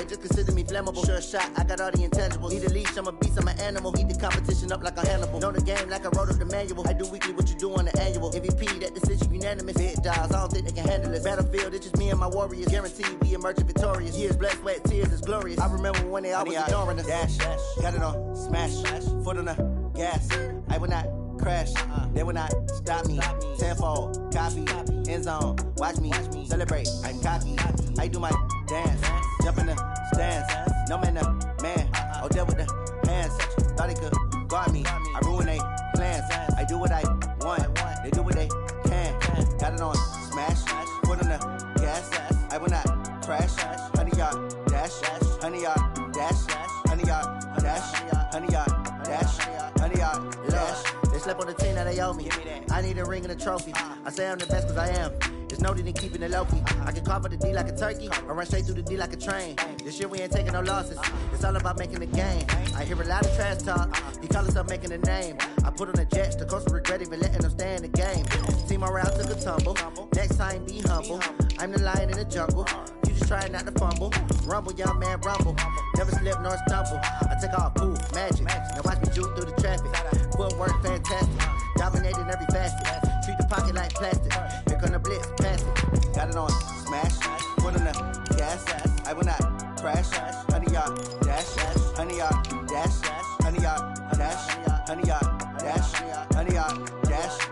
might just consider me flammable. Sure shot, I got all the intangibles. Need a leash, I'm a beast, I'm an animal. Eat the competition up like a Hannibal. Know the game like I wrote up the manual. I do weekly what you do on the annual. MVP, that decision unanimous. Big dogs, I don't think they can handle it. Battlefield, it's just me and my warriors. Guaranteed we emerging victorious. Years, blood, sweat, tears, is glorious. I remember when they always ignoring us. Dash, got it on, smash, foot on the gas. I will not crash, they will not stop me. Tenfold, copy, end zone, watch me celebrate. I'm cocky, I do my dance, jump in the stands. No man, man, oh there with the hands. Thought they could guard me, I ruin they plans. I do what I want, they do what they can. Got it on, smash, foot on the gas. I will not crash, 100-yard dash, 100-yard dash, 100-yard dash, 100-yard dash, 100-yard dash. They slept on the team that they owe me. I need a ring and a trophy. I say I'm the best cause I am. It's noted in keeping it low-key. I can carve up the D like a turkey or run straight through the D like a train. This year we ain't taking no losses. It's all about making the game. I hear a lot of trash talk. He call himself making a name. I put on the Jets. The coach will regret even letting them stay in the game. Team morale took a tumble. Next time be humble. I'm the lion in the jungle. You just try not to fumble. Rumble, young man, rumble. Never slip nor stumble. I take off, poof, magic. Now watch me juke through the traffic. Footwork fantastic. Dominating every facet. Treat the pocket like plastic. Here come the blitz, pass it. Got it on, smash. Foot on the gas. I will not crash. 100-yard dash. 100-yard dash. 100-yard dash. 100-yard dash. 100-yard dash.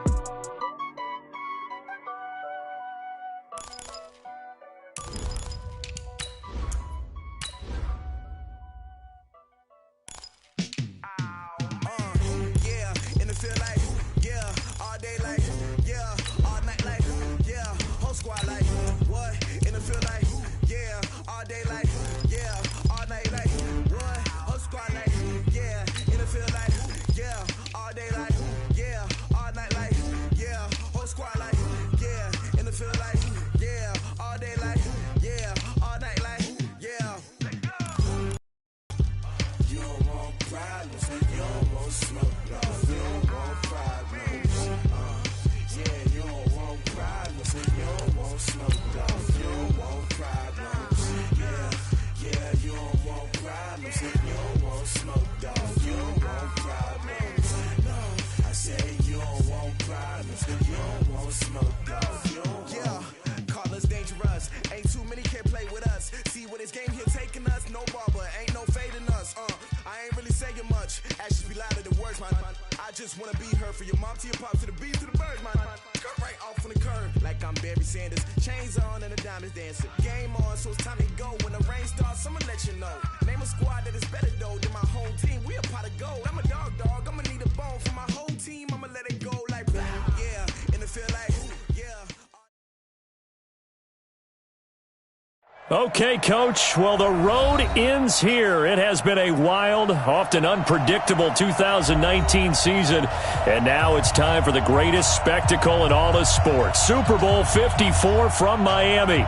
Okay, Coach. Well, the road ends here. It has been a wild, often unpredictable 2019 season, and now it's time for the greatest spectacle in all of sports. Super Bowl 54 from Miami.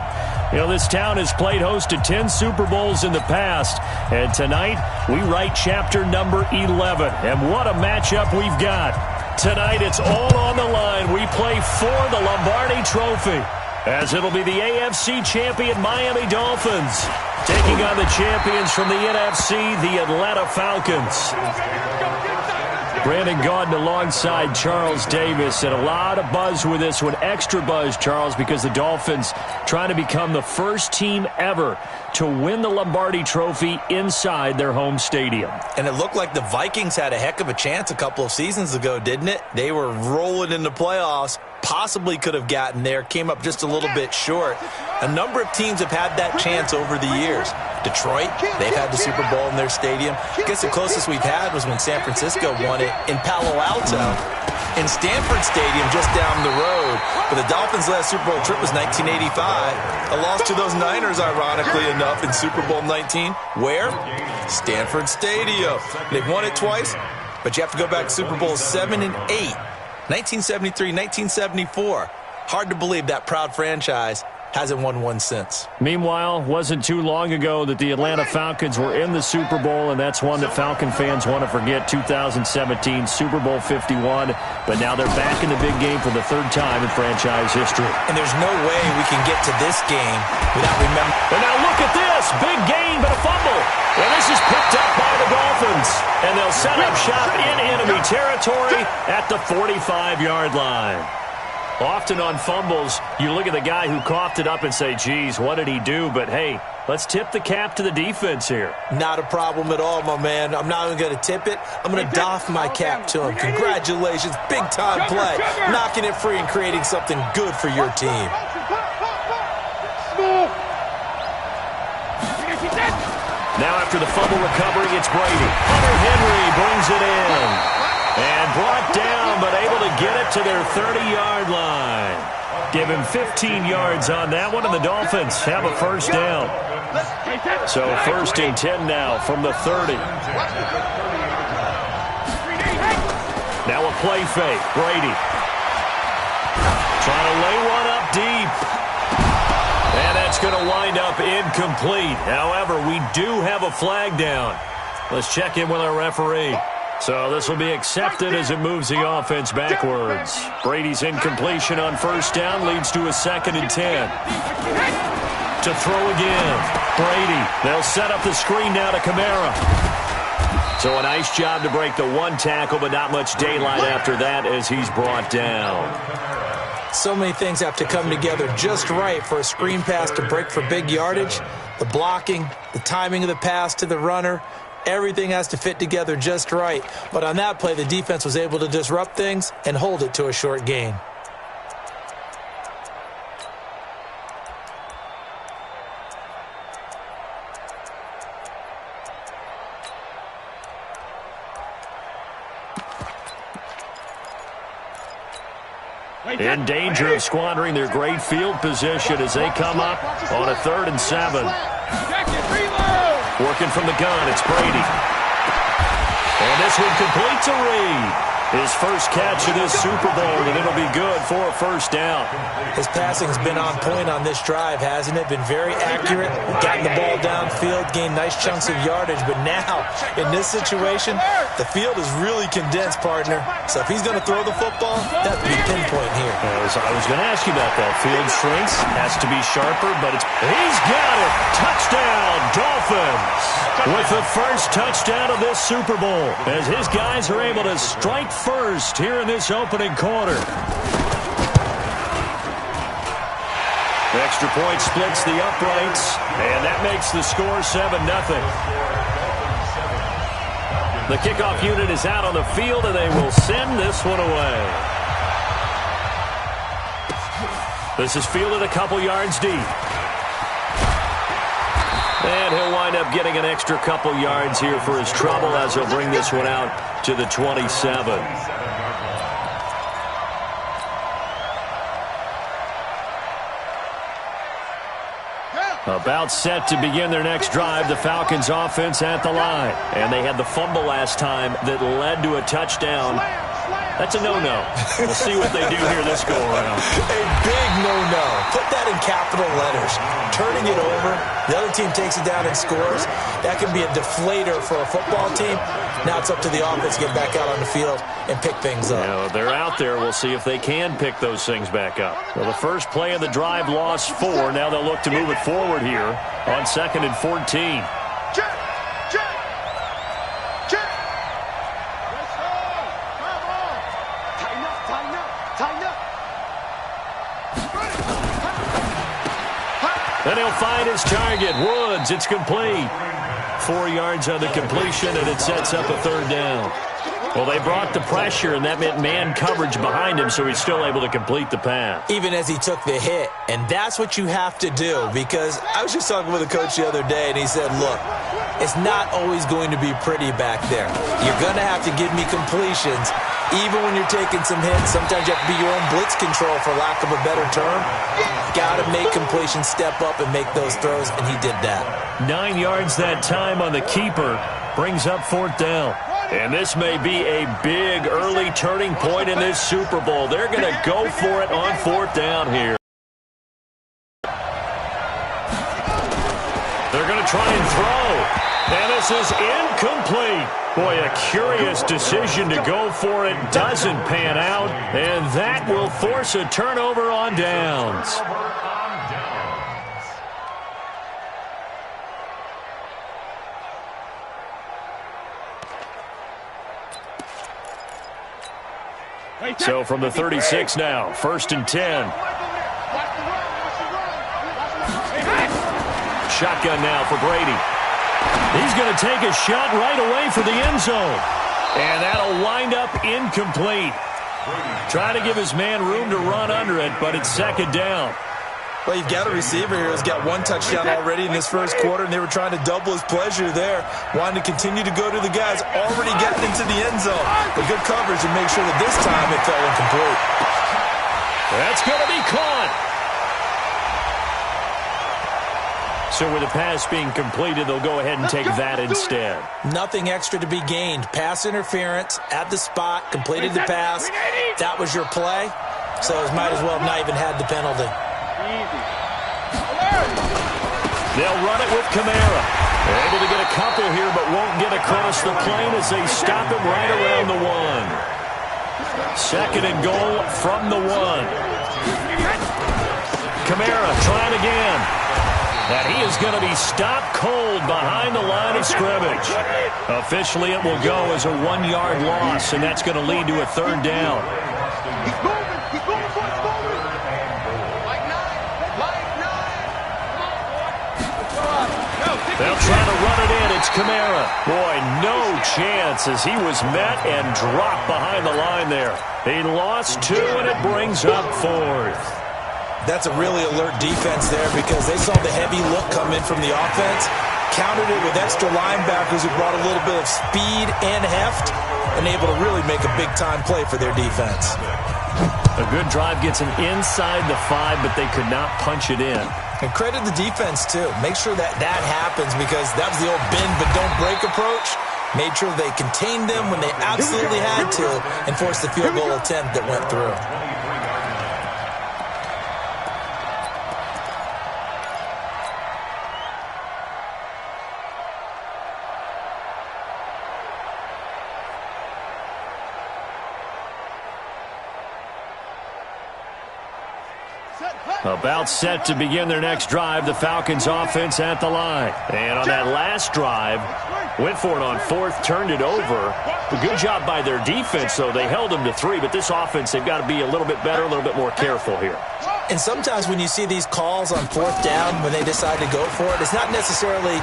You know, this town has played host to 10 Super Bowls in the past, and tonight we write chapter number 11. And what a matchup we've got. Tonight it's all on the line. We play for the Lombardi Trophy, as it'll be the AFC champion Miami Dolphins taking on the champions from the NFC, the Atlanta Falcons. Brandon Gaudin alongside Charles Davis, and a lot of buzz with this one. Extra buzz, Charles, because the Dolphins trying to become the first team ever to win the Lombardi Trophy inside their home stadium. And it looked like the Vikings had a heck of a chance a couple of seasons ago, didn't it? They were rolling in the playoffs, possibly could have gotten there, came up just a little bit short. A number of teams have had that chance over the years. Detroit, they've had the Super Bowl in their stadium. I guess the closest we've had was when San Francisco won it in Palo Alto, in Stanford Stadium just down the road. But the Dolphins' last Super Bowl trip was 1985. A loss to those Niners, ironically enough, in Super Bowl 19. Where? Stanford Stadium. They've won it twice, but you have to go back to Super Bowl 7 and 8. 1973, 1974. Hard to believe that proud franchise hasn't won one since. Meanwhile, wasn't too long ago that the Atlanta Falcons were in the Super Bowl, and that's one that Falcon fans want to forget. 2017 Super Bowl 51, but now they're back in the big game for the third time in franchise history. And there's no way we can get to this game without remembering. And now look at this. Big game, but a territory at the 45-yard line. Often on fumbles, you look at the guy who coughed it up and say, geez, what did he do? But, hey, let's tip the cap to the defense here. Not a problem at all, my man. I'm not even going to tip it. I'm going to doff my cap to him. Congratulations, big-time play. Knocking it free and creating something good for your team. Now after the fumble recovery, it's Brady. Hunter Henry brings it in. And brought down, but able to get it to their 30-yard line. Give him 15 yards on that one, and the Dolphins have a first down. So 1st and 10 now from the 30. Now a play fake. Brady trying to lay one up deep. And that's going to wind up incomplete. However, we do have a flag down. Let's check in with our referee. So this will be accepted as it moves the offense backwards. Brady's incompletion on 1st down leads to a 2nd and 10. To throw again. Brady. They'll set up the screen now to Kamara. So a nice job to break the one tackle, but not much daylight after that as he's brought down. So many things have to come together just right for a screen pass to break for big yardage. The blocking, the timing of the pass to the runner, everything has to fit together just right. But on that play, the defense was able to disrupt things and hold it to a short gain. In danger of squandering their great field position as they come up on a 3rd and 7. Working from the gun, it's Brady. And this one completes a read. His first catch of this Super Bowl, and it'll be good for a first down. His passing's been on point on this drive, hasn't it? Been very accurate, gotten the ball downfield, gained nice chunks of yardage. But now, in this situation, the field is really condensed, partner. So if he's going to throw the football, that has to be pinpoint here. I was going to ask you about that. Field shrinks, has to be sharper, but he's got it. Touchdown, Dolphins. With the first touchdown of this Super Bowl, as his guys are able to strike first here in this opening quarter. The extra point splits the uprights, and that makes the score 7-0. The kickoff unit is out on the field, and they will send this one away. This is fielded a couple yards deep. And he'll wind up getting an extra couple yards here for his trouble as he'll bring this one out to the 27. About set to begin their next drive, the Falcons offense at the line. And they had the fumble last time that led to a touchdown. That's a no-no. We'll see what they do here this go-around. A big no-no. Put that in capital letters. Turning it over, the other team takes it down and scores. That can be a deflator for a football team. Now it's up to the offense to get back out on the field and pick things up. They're out there. We'll see if they can pick those things back up. Well, the first play of the drive lost 4. Now they'll look to move it forward here on 2nd and 14. And he'll find his target. Woods, it's complete. 4 yards on the completion, and it sets up a 3rd down. Well, they brought the pressure, and that meant man coverage behind him, so he's still able to complete the pass. Even as he took the hit. And that's what you have to do, because I was just talking with a coach the other day, and he said, look, it's not always going to be pretty back there. You're going to have to give me completions. Even when you're taking some hits, sometimes you have to be your own blitz control, for lack of a better term. Got to make completions, step up, and make those throws, and he did that. 9 yards that time on the keeper. Brings up 4th down. And this may be a big early turning point in this Super Bowl. They're going to go for it on 4th down here. They're going to try and throw. And this is incomplete. Boy, a curious decision to go for it. Doesn't pan out. And that will force a turnover on downs. So from the 36 now, 1st and 10. Shotgun now for Brady. He's going to take a shot right away for the end zone. And that'll wind up incomplete. Try to give his man room to run under it, but it's 2nd down. Well, you've got a receiver here who's got 1 touchdown already in this first quarter, and they were trying to double his pleasure there, wanting to continue to go to the guys already getting into the end zone. But good coverage to make sure that this time it fell incomplete. That's going to be caught. So with the pass being completed, they'll go ahead and take that instead. Nothing extra to be gained. Pass interference at the spot, completed the pass. That was your play, so it might as well have not even had the penalty. They'll run it with Kamara. They're able to get a couple here, but won't get across the plane as they stop him right around the 1. 2nd and goal from the 1. Kamara trying again. And he is going to be stopped cold behind the line of scrimmage. Officially, it will go as a 1-yard loss, and that's going to lead to a 3rd down. They'll try to run it in. It's Kamara. Boy, no chance as he was met and dropped behind the line there. He lost 2, and it brings up 4th. That's a really alert defense there because they saw the heavy look come in from the offense, countered it with extra linebackers who brought a little bit of speed and heft, and able to really make a big-time play for their defense. A good drive gets them inside the 5, but they could not punch it in. And credit the defense, too. Make sure that that happens because that was the old bend but don't break approach. Made sure they contained them when they absolutely had to and forced the field goal attempt that went through. About set to begin their next drive, the Falcons offense at the line. And on that last drive, went for it on 4th, turned it over. A good job by their defense, though. They held them to 3, but this offense, they've got to be a little bit better, a little bit more careful here. And sometimes when you see these calls on 4th down, when they decide to go for it, it's not necessarily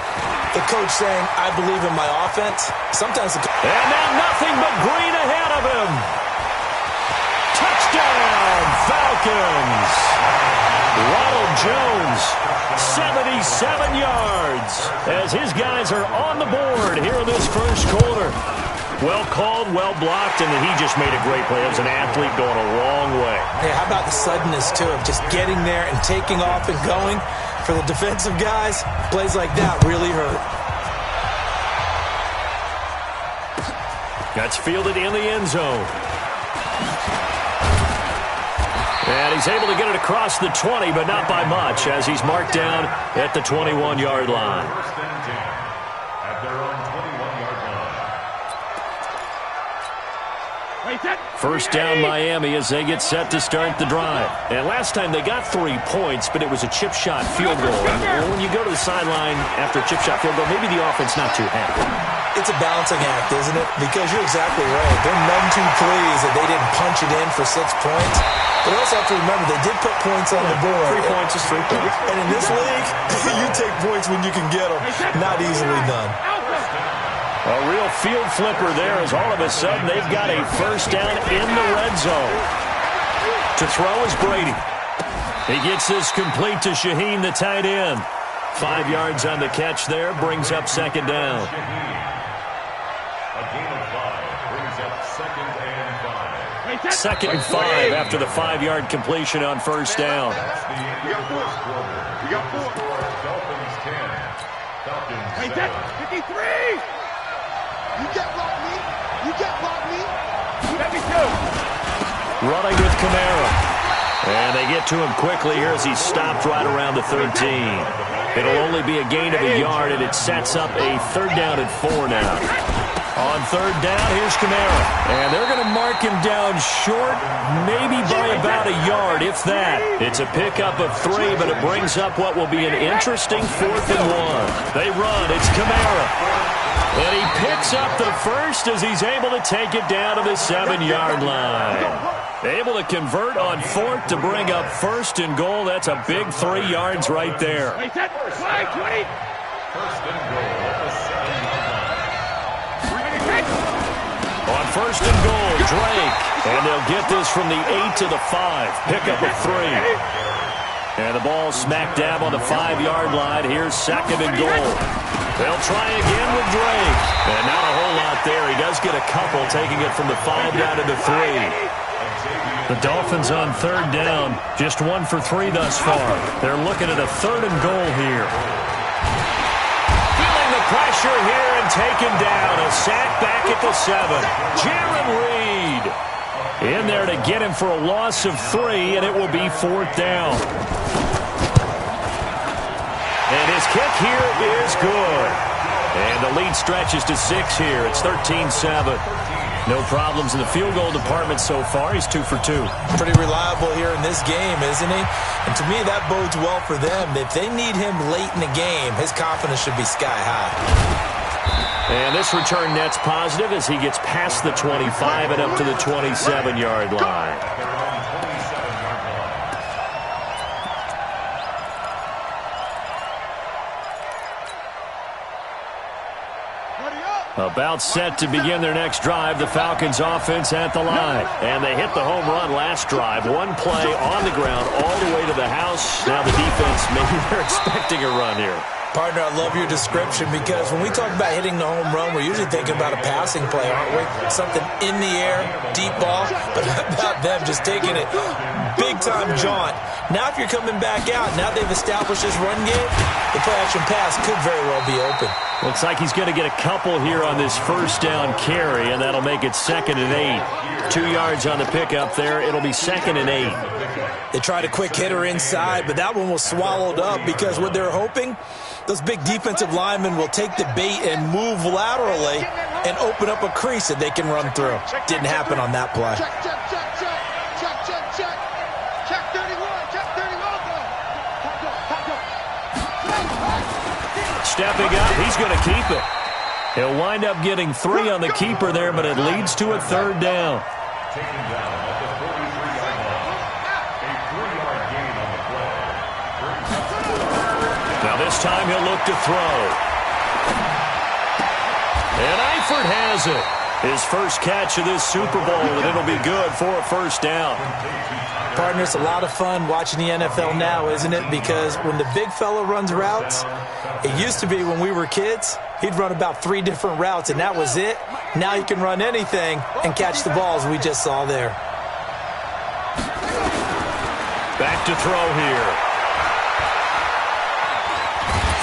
the coach saying, I believe in my offense. Sometimes and now nothing but green ahead of him. Touchdown, Falcons. Ronald Jones, 77 yards, as his guys are on the board here in this first quarter. Well called, well blocked, and he just made a great play. It was an athlete going a long way. Hey, how about the suddenness, too, of just getting there and taking off and going? For the defensive guys, plays like that really hurt. That's fielded in the end zone. And he's able to get it across the 20, but not by much, as he's marked down at the 21-yard line. First down Miami as they get set to start the drive. And last time they got 3 points, but it was a chip shot field goal. And when you go to the sideline after a chip shot field goal, maybe the offense not too happy. It's a balancing act, isn't it? Because you're exactly right. They're none too pleased that they didn't punch it in for 6 points. But you also have to remember, they did put points on the board. 3 points is 3 points. And in this league, you take points when you can get them. Not easily done. A real field flipper there as all of a sudden they've got a first down in the red zone. To throw is Brady. He gets this complete to Shaheen, the tight end. 5 yards on the catch there, brings up 2nd down. Second and 5 after the 5-yard completion on first down. You got 4. Dolphins 10. Falcons 7. 53! You can't block me. You can't block me. Let me go. Running with Kamara. And they get to him quickly here as he's stopped right around the 13. It'll only be a gain of a yard, and it sets up a 3rd down and 4 now. On 3rd down, here's Kamara. And they're going to mark him down short, maybe by about a yard, if that. It's a pickup of 3, but it brings up what will be an interesting 4th and 1. They run. It's Kamara. And he picks up the first as he's able to take it down to the 7-yard line. Able to convert on fourth to bring up first and goal. That's a big 3 yards right there. First and goal at the 7-yard line. On first and goal, Drake. And they'll get this from the 8 to the 5. Pickup of 3. And the ball smack dab on the 5-yard line. Here's second and goal. They'll try again with Drake. And not a whole lot there. He does get a couple, taking it from the 5 down to the 3. The Dolphins on third down. Just 1 for 3 thus far. They're looking at a third and goal here. Feeling the pressure here and taken down. A sack back at the 7. Jaron Reed in there to get him for a loss of 3, and it will be fourth down. And his kick here is good. And the lead stretches to 6 here. It's 13-7. No problems in the field goal department so far. He's 2 for 2. Pretty reliable here in this game, isn't he? And to me, that bodes well for them. If they need him late in the game, his confidence should be sky high. And this return net's positive as he gets past the 25 and up to the 27-yard line. About set to begin their next drive, the Falcons offense at the line. And they hit the home run last drive. One play on the ground all the way to the house. Now the defense, maybe they're expecting a run here. Partner, I love your description because when we talk about hitting the home run, we're usually thinking about a passing play, aren't we? Something in the air, deep ball, but how about them just taking it big-time jaunt. Now if you're coming back out, now they've established this run game, the play-action pass could very well be open. Looks like he's going to get a couple here on this first down carry, and that'll make it 2nd and 8. 2 yards on the pickup there. It'll be 2nd and 8. They tried a quick hitter inside, but that one was swallowed up because what they're hoping, those big defensive linemen will take the bait and move laterally and open up a crease that they can run through. Didn't happen on that play. Check 31, check 31. Stepping up, he's going to keep it. He'll wind up getting 3 on the keeper there, but it leads to a third down. Taken down at the 43-yard line. A 3-yard gain on the play. Now this time he'll look to throw. And Eifert has it. His first catch of this Super Bowl, and it'll be good for a first down. Partner, it's a lot of fun watching the NFL now, isn't it? Because when the big fella runs routes, it used to be when we were kids, he'd run about 3 different routes, and that was it. Now he can run anything and catch the balls we just saw there. Back to throw here.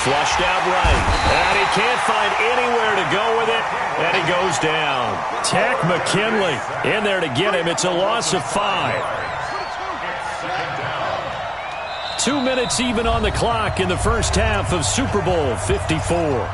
Flushed out right. And he can't find anywhere to go with it. And he goes down. Tack McKinley in there to get him. It's a loss of 5. 2 minutes even on the clock in the first half of Super Bowl 54.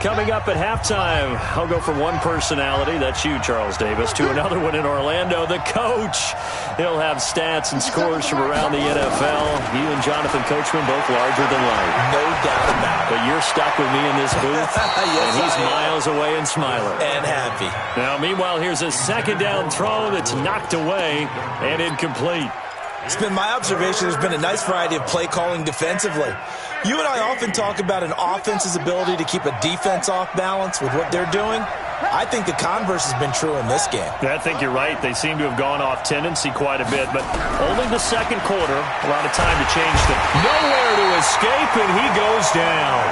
Coming up at halftime, I'll go from one personality, that's you, Charles Davis, to another one in Orlando, the coach. He'll have stats and scores from around the NFL. You and Jonathan Coachman, both larger than life. No doubt about it. But you're stuck with me in this booth, Yes, and he's I am. miles away and smiling. And happy. Now, meanwhile, here's a second down throw that's knocked away and incomplete. It's been my observation there's been a nice variety of play calling defensively. You and I often talk about an offense's ability to keep a defense off balance with what they're doing. I think the converse has been true in this game. I think you're right. They seem to have gone off tendency quite a bit, but only the second quarter. A lot of time to change them. Nowhere to escape, and he goes down.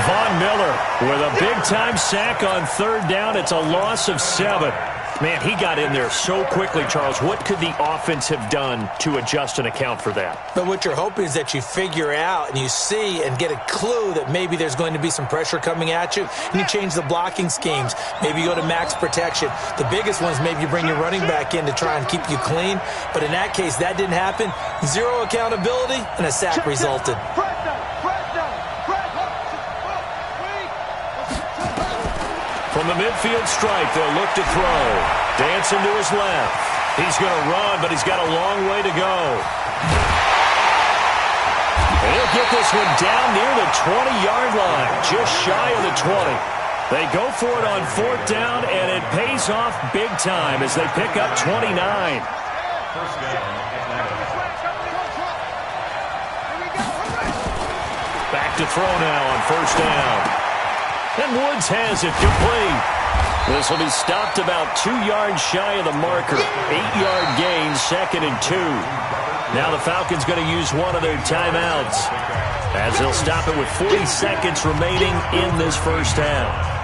Von Miller with a big-time sack on third down. It's a loss of 7. Man, he got in there so quickly, Charles. What could the offense have done to adjust and account for that? But what you're hoping is that you figure out and you see and get a clue that maybe there's going to be some pressure coming at you, and you change the blocking schemes. Maybe you go to max protection. The biggest one is maybe you bring your running back in to try and keep you clean. But in that case, that didn't happen. 0 accountability, and a sack resulted. From the midfield stripe, they'll look to throw. Dancing to his left. He's going to run, but he's got a long way to go. And he'll get this one down near the 20-yard line, just shy of the 20. They go for it on 4th down, and it pays off big time as they pick up 29. Back to throw now on 1st down. And Woods has it complete. This will be stopped about 2 yards shy of the marker. 8-yard gain, 2nd and 2. Now the Falcons going to use one of their timeouts as they'll stop it with 40 seconds remaining in this first half.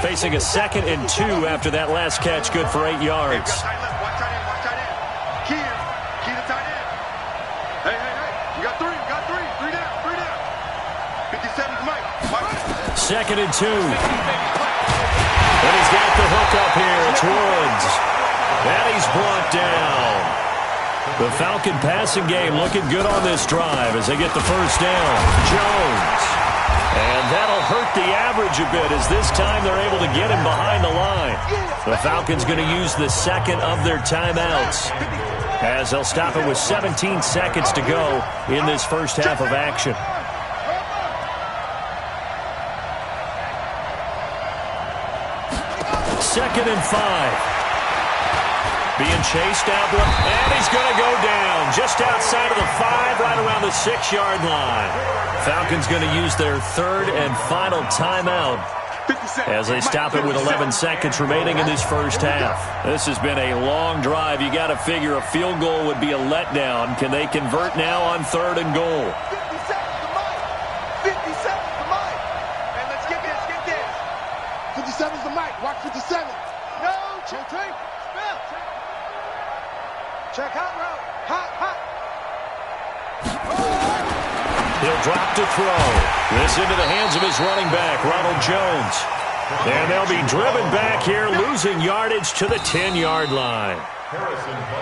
Facing a 2nd and 2 after that last catch, good for 8 yards. Key to tight end. Hey. You got three down. 57's Mike. 2nd and 2. And he's got the hook up here. It's Woods. And he's brought down. The Falcon passing game looking good on this drive as they get the first down. Jones. And that'll hurt the average a bit as this time they're able to get him behind the line. The Falcons going to use the 2nd of their timeouts as they'll stop it with 17 seconds to go in this first half of action. 2nd and 5. Being chased out, and he's going to go down just outside of the 5, right around the 6-yard line. Falcons going to use their 3rd and final timeout as they stop it with 11 seconds remaining in this first half. This has been a long drive. You got to figure a field goal would be a letdown. Can they convert now on 3rd and goal? 57's the mic. And let's get this. 57's the mic. Watch 57. No, check. Check hot route. Hot. He'll drop to throw. This into the hands of his running back, Ronald Jones. And they'll be driven back here, losing yardage to the 10-yard line.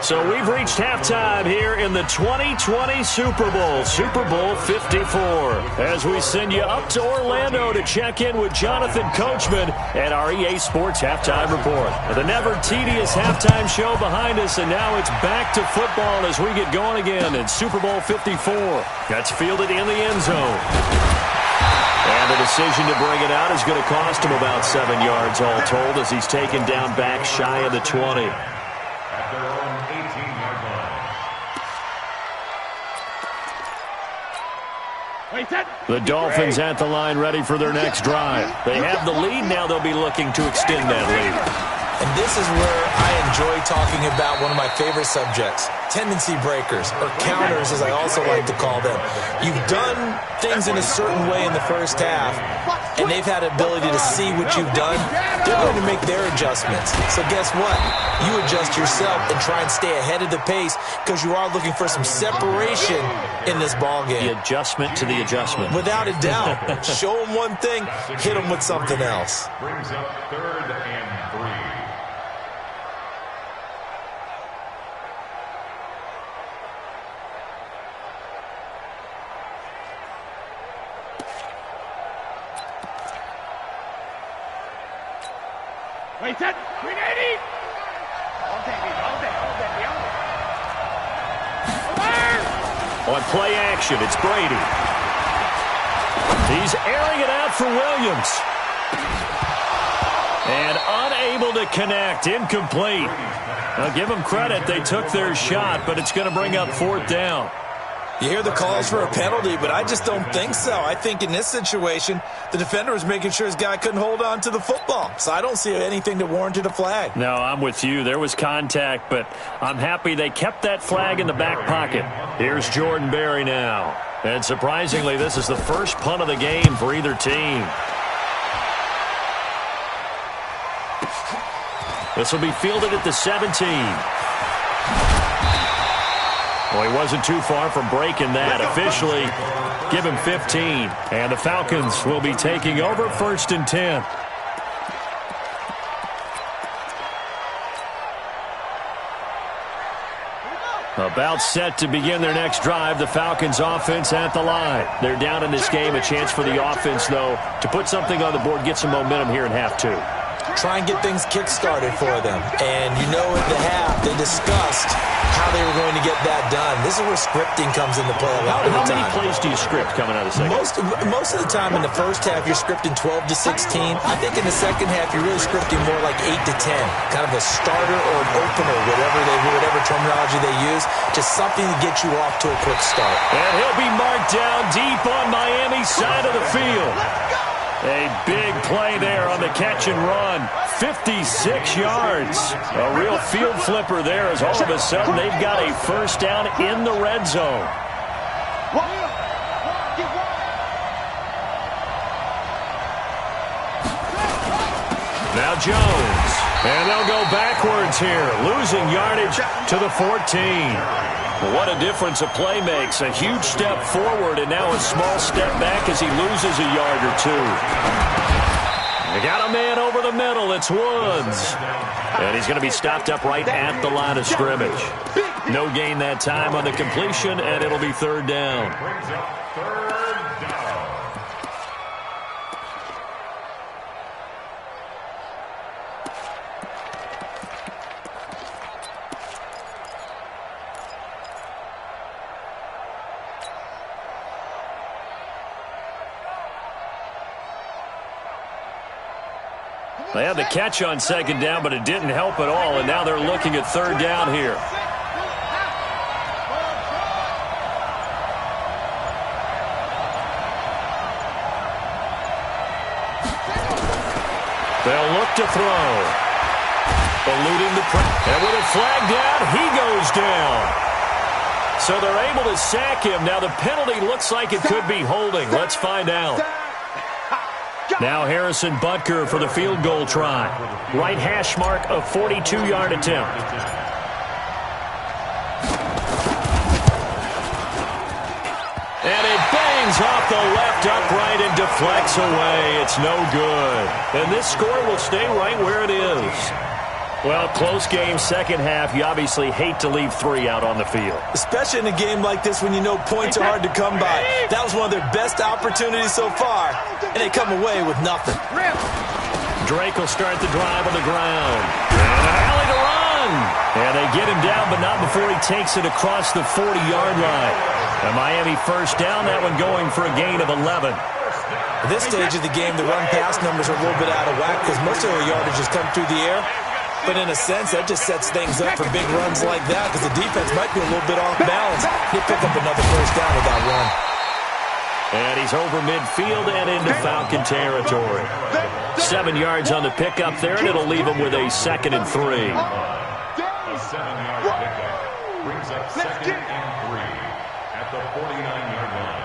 So we've reached halftime here in the 2020 Super Bowl, Super Bowl 54, as we send you up to Orlando to check in with Jonathan Coachman and our EA Sports Halftime Report. The never-tedious halftime show behind us, and now it's back to football as we get going again in Super Bowl 54. That's fielded in the end zone. And the decision to bring it out is going to cost him about 7 yards all told as he's taken down back shy of the 20. The Dolphins at the line ready for their next drive. They have the lead. Now they'll be looking to extend that lead. And this is where I enjoy talking about one of my favorite subjects, tendency breakers, or counters as I also like to call them. You've done things in a certain way in the first half, and they've had the ability to see what you've done. They're going to make their adjustments. So guess what? You adjust yourself and try and stay ahead of the pace because you are looking for some separation in this ballgame. The adjustment to the adjustment. Without a doubt. Show them one thing, hit them with something else. Brings up 3rd and 3. Wait, set. 380. On play action, it's Brady. He's airing it out for Williams. And unable to connect, incomplete. Now give them credit, they took their shot, but it's going to bring up 4th down. You hear the calls for a penalty, but I just don't think so. I think in this situation, the defender was making sure his guy couldn't hold on to the football. So I don't see anything that warranted a flag. No, I'm with you. There was contact, but I'm happy they kept that flag in the back pocket. Here's Jordan Berry now. And surprisingly, this is the first punt of the game for either team. This will be fielded at the 17. Well, he wasn't too far from breaking that. Officially, give him 15. And the Falcons will be taking over 1st and 10. About set to begin their next drive, the Falcons offense at the line. They're down in this game. A chance for the offense, though, to put something on the board, get some momentum here in half 2. Try and get things kick-started for them. And you know at the half, they discussed how they were going to get that done. This is where scripting comes into play a lot of the time. How many plays do you script coming out of the second? Most of the time in the first half, you're scripting 12 to 16. I think in the second half, you're really scripting more like 8 to 10. Kind of a starter or an opener, whatever terminology they use. Just something to get you off to a quick start. And he'll be marked down deep on Miami's side of the field. A big play there on the catch and run. 56 yards. A real field flipper there as all of a sudden they've got a first down in the red zone. Now Jones. And they'll go backwards here, losing yardage to the 14. What a difference a play makes. A huge step forward and now a small step back as he loses a yard or two. They got a man over the middle. It's Woods. And he's going to be stopped up right at the line of scrimmage. No gain that time on the completion, and it'll be 3rd down. They had the catch on 2nd down, but it didn't help at all, and now they're looking at 3rd down here. They'll look to throw. Eluding the pressure. And with it flagged out, he goes down. So they're able to sack him. Now the penalty looks like it could be holding. Let's find out. Now Harrison Butker for the field goal try. Right hash mark, a 42-yard attempt. And it bangs off the left upright and deflects away. It's no good. And this score will stay right where it is. Well, close game, second half. You obviously hate to leave 3 out on the field. Especially in a game like this when you know points are hard to come by. That was one of their best opportunities so far, and they come away with nothing. Drake will start the drive on the ground. And an alley to run. And they get him down, but not before he takes it across the 40-yard line. A Miami first down, that one going for a gain of 11. At this stage of the game, the run-pass numbers are a little bit out of whack because most of the yardage has come through the air. But in a sense, that just sets things up for big runs like that because the defense might be a little bit off balance. He'll pick up another first down with that run. And he's over midfield and into Falcon territory. 7 yards on the pickup there, and it'll leave him with a 2nd and 3. A 7-yard pickup brings up 2nd and 3 at the 49-yard line.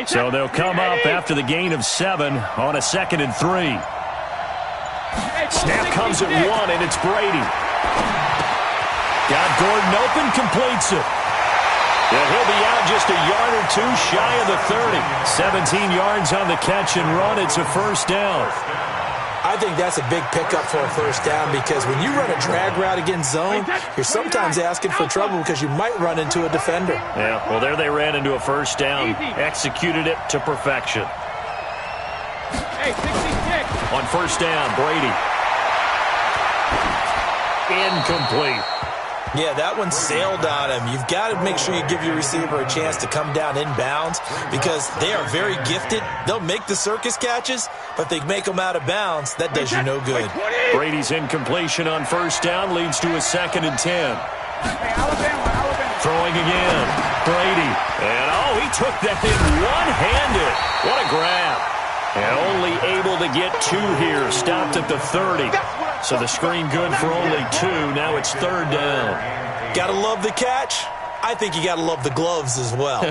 So they'll come up after the gain of 7 on a 2nd and 3. Snap comes at 1, and it's Brady. Got Gordon open, completes it. And he'll be out just a yard or 2 shy of the 30. 17 yards on the catch and run. It's a first down. I think that's a big pickup for a first down because when you run a drag route against zone, you're sometimes asking for trouble because you might run into a defender. Yeah, well, there they ran into a first down. Executed it to perfection. On first down, Brady. Incomplete. Yeah, that one sailed on him. You've got to make sure you give your receiver a chance to come down inbounds because they are very gifted. They'll make the circus catches, but they make them out of bounds. That does you no good. Brady's incompletion on first down leads to a 2nd and 10. Throwing again. Brady. And, he took that in one-handed. What a grab. And only able to get 2 here. Stopped at the 30. So the screen good for only 2. Now it's 3rd down. Gotta love the catch. I think you gotta love the gloves as well.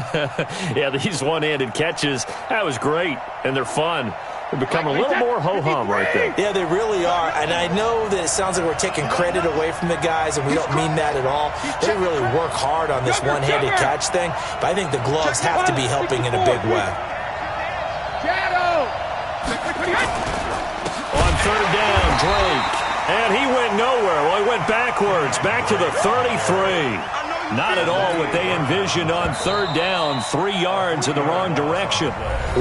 Yeah, these one-handed catches, that was great. And they're fun. They become a little more ho-hum right there. Yeah, they really are. And I know that it sounds like we're taking credit away from the guys, and we don't mean that at all. They really work hard on this one-handed catch thing, but I think the gloves have to be helping in a big way. On 3rd down, Drake. And he went nowhere. Well, he went backwards, back to the 33. Not at all what they envisioned on 3rd down. 3 yards in the wrong direction.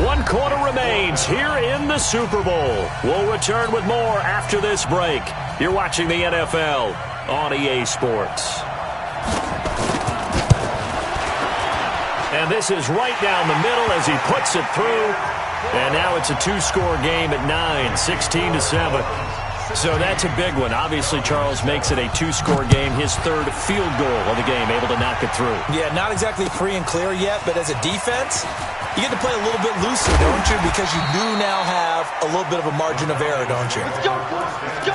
1 quarter remains here in the Super Bowl. We'll return with more after this break. You're watching the NFL on EA Sports. And this is right down the middle as he puts it through. And now it's a 2-score game at 9, 16-7. So that's a big one. Obviously, Charles makes it a 2-score game. His 3rd field goal of the game, able to knock it through. Yeah, not exactly free and clear yet, but as a defense, you get to play a little bit looser, don't you? Because you do now have a little bit of a margin of error, don't you? Let's go. Let's go.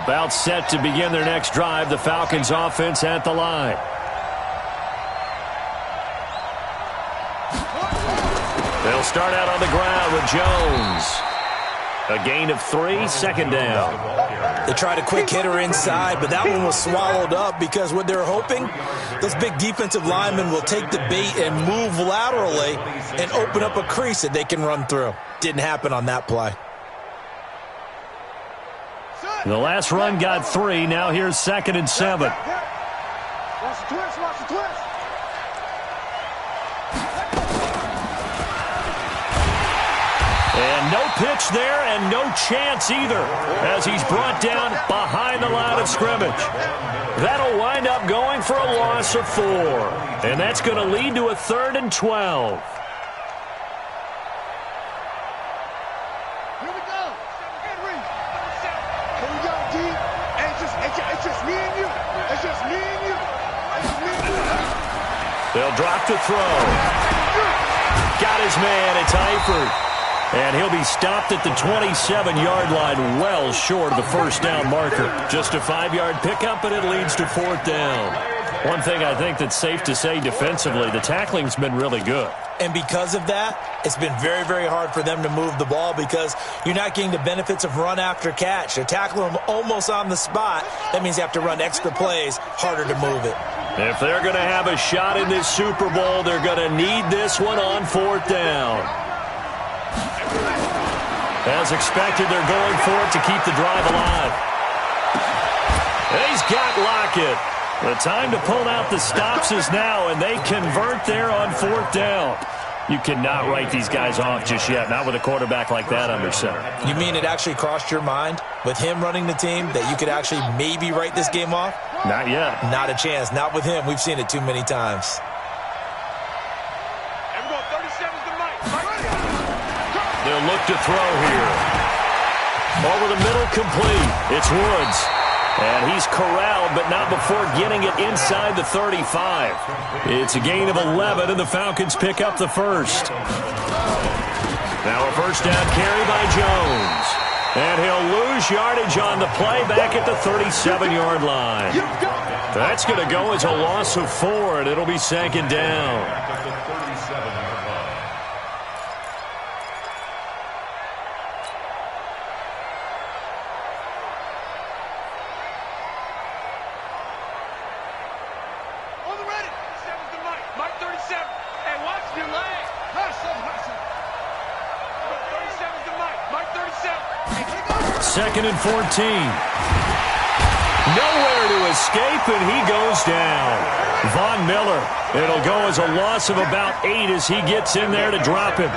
About set to begin their next drive. The Falcons offense at the line. They'll start out on the ground with Jones. A gain of 3, 2nd down. They tried a quick hitter inside, but that one was swallowed up because what they're hoping, those big defensive linemen will take the bait and move laterally and open up a crease that they can run through. Didn't happen on that play. The last run got 3. Now here's 2nd and 7. Watch the twist. Watch the twist. And no pitch there and no chance either as he's brought down behind the line of scrimmage. That'll wind up going for a loss of 4. And that's going to lead to a 3rd and 12. Here we go. Henry. Here we go, D. It's just me and you. It's just me and you. It's just me and you. They'll drop the throw. Got his man. It's Eifert. And he'll be stopped at the 27-yard line, well short of the 1st down marker. Just a 5-yard pickup, and it leads to 4th down. One thing I think that's safe to say defensively, the tackling's been really good. And because of that, it's been very, very hard for them to move the ball because you're not getting the benefits of run after catch. They're tackling them almost on the spot. That means you have to run extra plays, harder to move it. If they're going to have a shot in this Super Bowl, they're going to need this one on 4th down. As expected, they're going for it to keep the drive alive. He's got Lockett. The time to pull out the stops is now, and they convert there on 4th down. You cannot write these guys off just yet, not with a quarterback like that under center. You mean it actually crossed your mind with him running the team that you could actually maybe write this game off? Not yet. Not a chance. Not with him. We've seen it too many times. They'll look to throw here. Over the middle, complete. It's Woods. And he's corralled, but not before getting it inside the 35. It's a gain of 11, and the Falcons pick up the 1st. Now a 1st down carry by Jones. And he'll lose yardage on the play back at the 37-yard line. That's going to go as a loss of 4, and it'll be 2nd down. Second and 14. Nowhere to escape, and he goes down. Von Miller. It'll go as a loss of about 8 as he gets in there to drop him.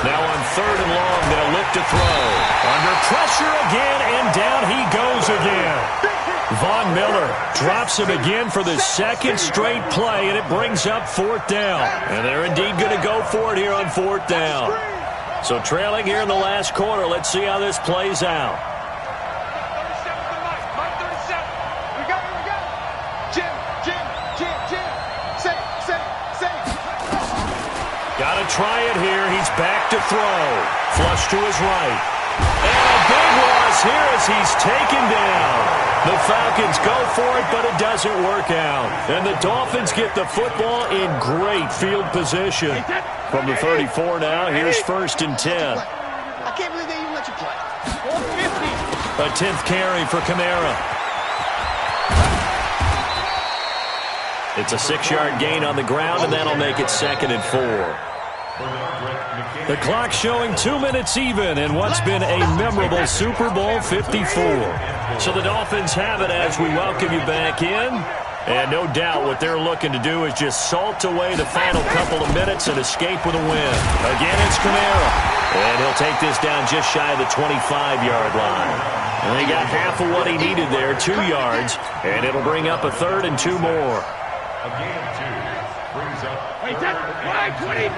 Now on 3rd and long, they'll look to throw. Under pressure again, and down he goes again. Von Miller drops him again for the 2nd straight play, and it brings up 4th down. And they're indeed going to go for it here on 4th down. So trailing here in the last quarter, let's see how this plays out. try it here. He's back to throw. Flush to his right. And a big loss here as he's taken down. The Falcons go for it, but it doesn't work out. And the Dolphins get the football in great field position. From the 34 now, here's 1st and 10. I can't believe they even let you play. 450. A 10th carry for Kamara. It's a 6-yard gain on the ground, and that'll make it 2nd and 4. The clock showing 2 minutes even in what's been a memorable Super Bowl 54. So the Dolphins have it as we welcome you back in. And no doubt what they're looking to do is just salt away the final couple of minutes and escape with a win. Again, it's Kamara. And he'll take this down just shy of the 25-yard line. And he got half of what he needed there, 2 yards. And it'll bring up a 3rd and 2 more. A gain of 2 brings up 20.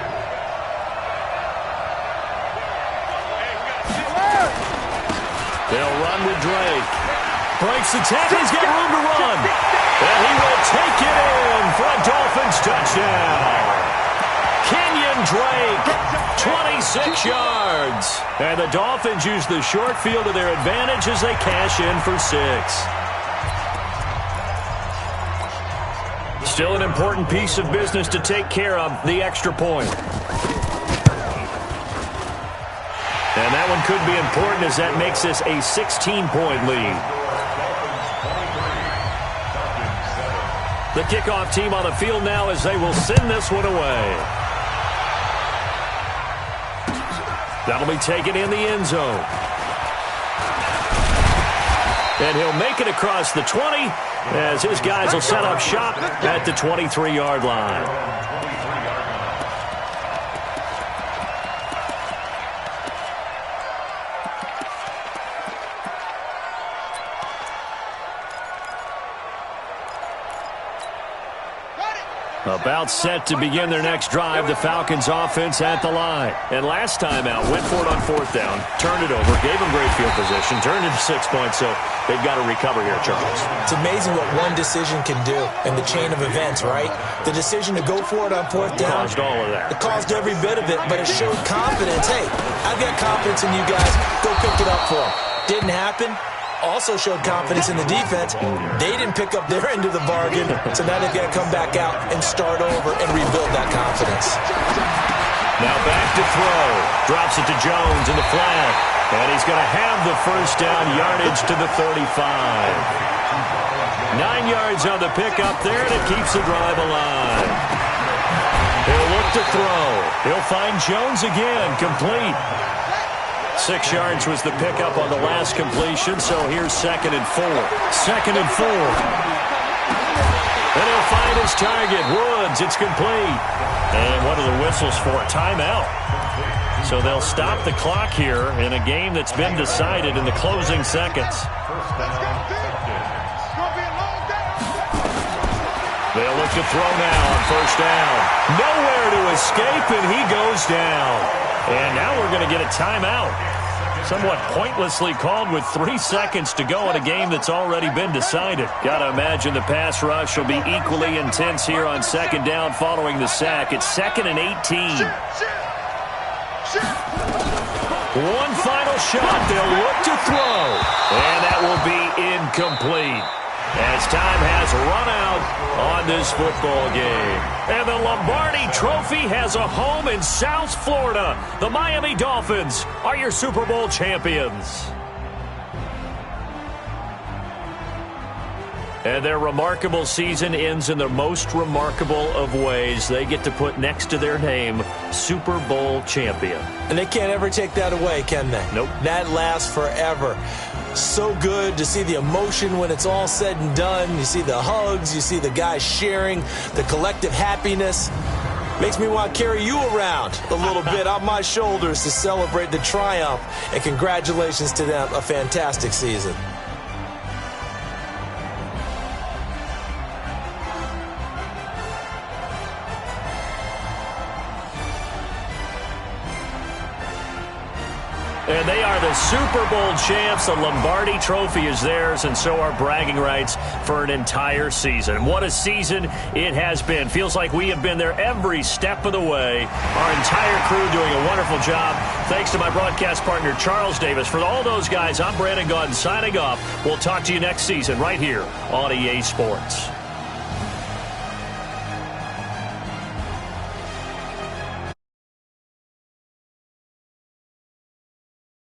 They'll run with Drake. Breaks the tackle. He's got room to run. And he will take it in for a Dolphins touchdown. Kenyon Drake, 26 yards. And the Dolphins use the short field to their advantage as they cash in for 6. Still an important piece of business to take care of, the extra point. And that one could be important as that makes this a 16-point lead. The kickoff team on the field now as they will send this one away. That'll be taken in the end zone. And he'll make it across the 20 as his guys will set up shop at the 23-yard line. About set to begin their next drive, the Falcons offense at the line. And last time out, went for it on 4th down, turned it over, gave them great field position, turned it to 6 points, so they've got to recover here, Charles. It's amazing what one decision can do in the chain of events, right? The decision to go for it on 4th down. Caused all of that. It caused every bit of it, but it showed confidence. Hey, I've got confidence in you guys. Go pick it up for them. Didn't happen. Also showed confidence in the defense. They didn't pick up their end of the bargain, so now they've got to come back out and start over and rebuild that confidence. Now back to throw. Drops it to Jones in the flat. And he's going to have the 1st down, yardage to the 35. 9 yards on the pickup there, and it keeps the drive alive. He'll look to throw. He'll find Jones again, complete. 6 yards was the pickup on the last completion, so here's 2nd and 4. 2nd and 4. And he'll find his target, Woods. It's complete. And what are the whistles for? Timeout. So they'll stop the clock here in a game that's been decided in the closing seconds. They'll look to throw now on 1st down. Nowhere to escape, and he goes down. And now we're going to get a timeout. Somewhat pointlessly called with 3 seconds to go in a game that's already been decided. Got to imagine the pass rush will be equally intense here on 2nd down following the sack. It's 2nd and 18. One final shot. They'll look to throw. And that will be incomplete, as time has run out on this football game. And the Lombardi Trophy has a home in South Florida. The Miami Dolphins are your Super Bowl champions. And their remarkable season ends in the most remarkable of ways. They get to put next to their name, Super Bowl champion. And they can't ever take that away, can they? Nope. That lasts forever. So good to see the emotion when it's all said and done. You see the hugs, you see the guys sharing, the collective happiness. Makes me want to carry you around a little bit on my shoulders to celebrate the triumph. And congratulations to them, a fantastic season. And they are the Super Bowl champs, the Lombardi Trophy is theirs, and so are bragging rights for an entire season. What a season it has been. Feels like we have been there every step of the way. Our entire crew doing a wonderful job. Thanks to my broadcast partner, Charles Davis. For all those guys, I'm Brandon Gaudin signing off. We'll talk to you next season right here on EA Sports.